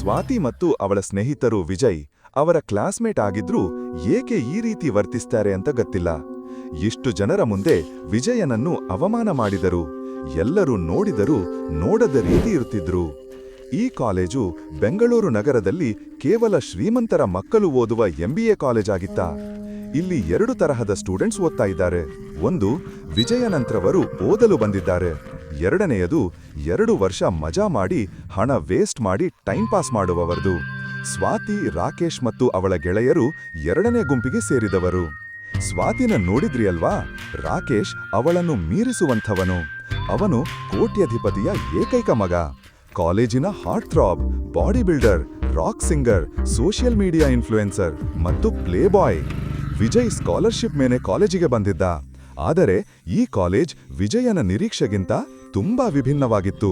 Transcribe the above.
ಸ್ವಾತಿ ಮತ್ತು ಅವಳ ಸ್ನೇಹಿತರು ವಿಜಯ್ ಅವರ ಕ್ಲಾಸ್ಮೇಟ್ ಆಗಿದ್ರೂ ಏಕೆ ಈ ರೀತಿ ವರ್ತಿಸ್ತಾರೆ ಅಂತ ಗೊತ್ತಿಲ್ಲ. ಇಷ್ಟು ಜನರ ಮುಂದೆ ವಿಜಯನನ್ನು ಅವಮಾನ ಮಾಡಿದರು. ಎಲ್ಲರೂ ನೋಡಿದರೂ ನೋಡದ ರೀತಿ ಇರುತ್ತಿದ್ರು. ಈ ಕಾಲೇಜು ಬೆಂಗಳೂರು ನಗರದಲ್ಲಿ ಕೇವಲ ಶ್ರೀಮಂತರ ಮಕ್ಕಳು ಓದುವ MBA ಕಾಲೇಜ್ ಆಗಿತ್ತಾ? ಇಲ್ಲಿ 2 ತರಹದ ಸ್ಟೂಡೆಂಟ್ಸ್ ಓದ್ತಾ ಇದ್ದಾರೆ. ಒಂದು, ವಿಜಯನಂತ್ರವರು ಓದಲು ಬಂದಿದ್ದಾರೆ. ಎರಡನೆಯದು 2 ವರ್ಷ ಮಜಾ ಮಾಡಿ ಹಣ ವೇಸ್ಟ್ ಮಾಡಿ ಟೈಮ್ ಪಾಸ್ ಮಾಡುವವರದು. ಸ್ವಾತಿ, ರಾಕೇಶ್ ಮತ್ತು ಅವಳ ಗೆಳೆಯರು 2ನೇ ಗುಂಪಿಗೆ ಸೇರಿದವರು. ಸ್ವಾತಿನ ನೋಡಿದ್ರಿ ಅಲ್ವಾ? ರಾಕೇಶ್ ಅವಳನ್ನು ಮೀರಿಸುವಂಥವನು. ಅವನು ಕೋಟ್ಯಧಿಪತಿಯ ಏಕೈಕ ಮಗ. ಕಾಲೇಜಿನ heartthrob, bodybuilder, rock singer, social media influencer ಮತ್ತು ಪ್ಲೇ ಬಾಯ್. ವಿಜಯ್ ಸ್ಕಾಲರ್ಶಿಪ್ ಮೇಲೆ ಕಾಲೇಜಿಗೆ ಬಂದಿದ್ದ. ಆದರೆ ಈ ಕಾಲೇಜ್ ವಿಜಯನ ನಿರೀಕ್ಷೆಗಿಂತ ತುಂಬಾ ವಿಭಿನ್ನವಾಗಿತ್ತು.